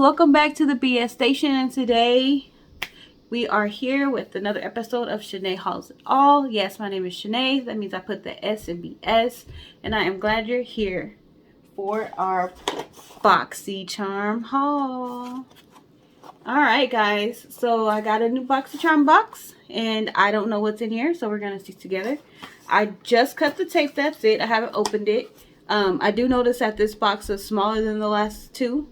welcome back to the BS Station, and today we are here with another episode of Shanae Hauls It All. Yes, my name is Shanae. That means I put the S in BS, and I am glad you're here for our Boxy Charm Haul. Alright guys, so I got a new Boxy Charm box, and I don't know what's in here, so we're going to see together. I just cut the tape, that's it. I haven't opened it. I do notice that this box is smaller than the last two.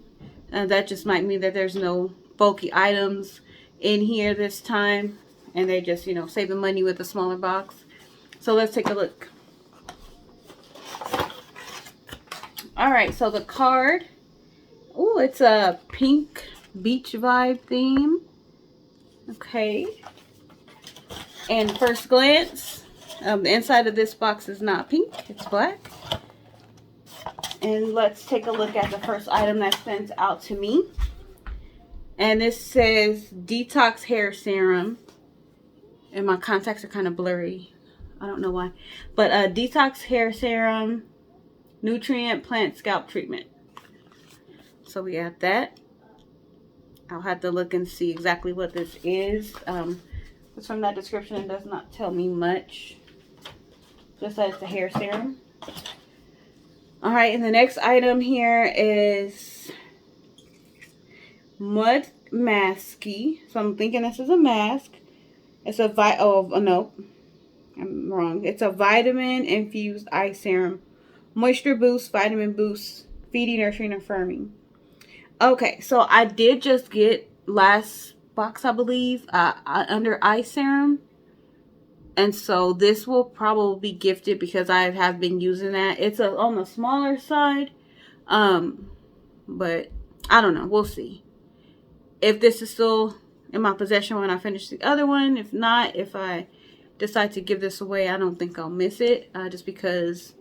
That just might mean that there's no bulky items in here this time, and they just, saving money with a smaller box. So let's take a look. Alright, so the card. Oh, it's a pink beach vibe theme. Okay. And first glance, the inside of this box is not pink, it's black. And let's take a look at the first item that stands out to me. And this says Detox Hair Serum. And my contacts are kind of blurry. I don't know why. But Detox Hair Serum, Nutrient Plant Scalp Treatment. So we got that. I'll have to look and see exactly what this is. It's from that description. It does not tell me much. Just that it's a hair serum. Alright, and the next item here is Mudmasky. So I'm thinking this is a mask. It's a no. I'm wrong. It's a vitamin-infused eye serum. Moisture boost, vitamin boost, feeding, nurturing, and firming. Okay, so I did just get last box, I believe, under eye serum. And so this will probably be gifted because I have been using that. It's on the smaller side. But I don't know. We'll see. If this is still in my possession when I finish the other one. If not, if I decide to give this away, I don't think I'll miss it. Just because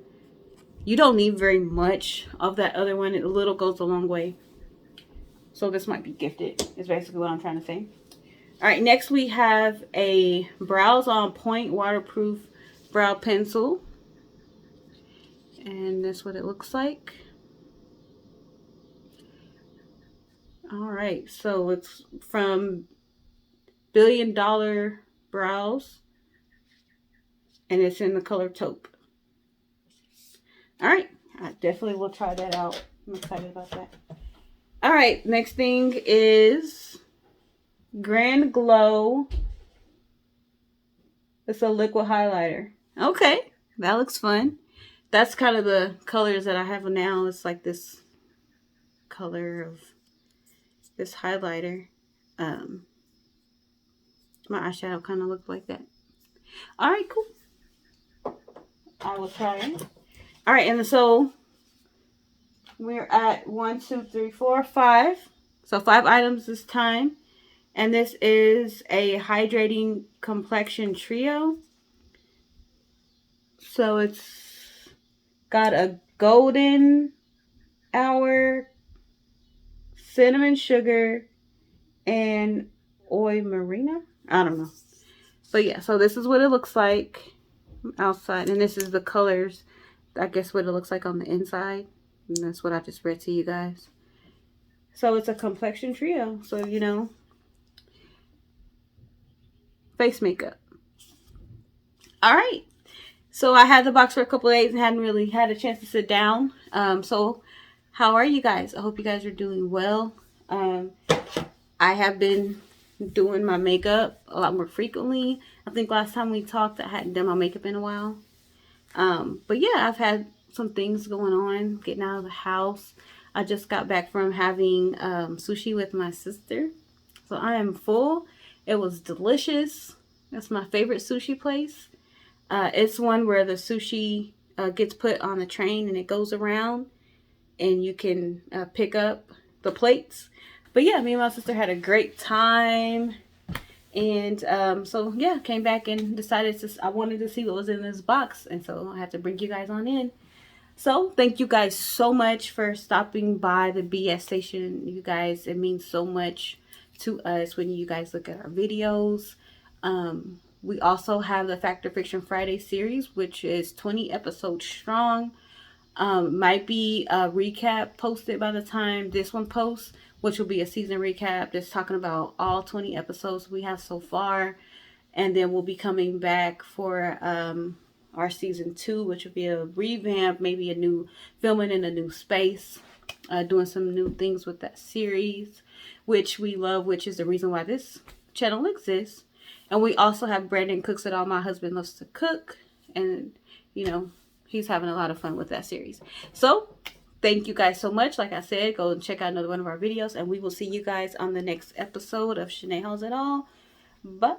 you don't need very much of that other one. A little goes a long way. So this might be gifted, is basically what I'm trying to say. Alright, next we have a Brows on Point waterproof brow pencil. And that's what it looks like. Alright, so it's from $1 Billion Brows. And it's in the color taupe. Alright, I definitely will try that out. I'm excited about that. Alright, next thing is GrandeGlow. It's a liquid highlighter. Okay, that looks fun. That's kind of the colors that I have now. It's like this color of this highlighter. My eyeshadow kind of looked like that. Alright, cool. I will try it. Alright, and so we're at 1, 2, 3, 4, 5. So 5 items this time. And this is a hydrating complexion trio. So it's got a golden hour, cinnamon sugar, and oil marina. I don't know. But yeah, so this is what it looks like outside. And this is the colors. I guess what it looks like on the inside. And that's what I just read to you guys. So it's a complexion trio. So, face makeup. Alright. So I had the box for a couple of days and hadn't really had a chance to sit down. So how are you guys? I hope you guys are doing well. I have been doing my makeup a lot more frequently. I think last time we talked I hadn't done my makeup in a while. But yeah, I've had some things going on, getting out of the house. I just got back from having sushi with my sister. So I am full. It was delicious. That's my favorite sushi place. It's one where the sushi gets put on the train and it goes around. And you can pick up the plates. But yeah, me and my sister had a great time. And so yeah, came back and decided I wanted to see what was in this box. And so I have to bring you guys on in. So thank you guys so much for stopping by the BS Station. You guys, it means so much to us when you guys look at our videos. We also have the Fact or Fiction Friday series, which is 20 episodes strong. Might be a recap posted by the time this one posts, which will be a season recap, just talking about all 20 episodes we have so far. And then we'll be coming back for our season 2, which will be a revamp, maybe a new filming in a new space, doing some new things with that series, which we love, which is the reason why this channel exists. And we also have Brandon Cooks It All. My husband loves to cook, and you know, he's having a lot of fun with that series. So thank you guys so much. Like I said, go and check out another one of our videos, and we will see you guys on the next episode of Shanae Hauls It All. Bye.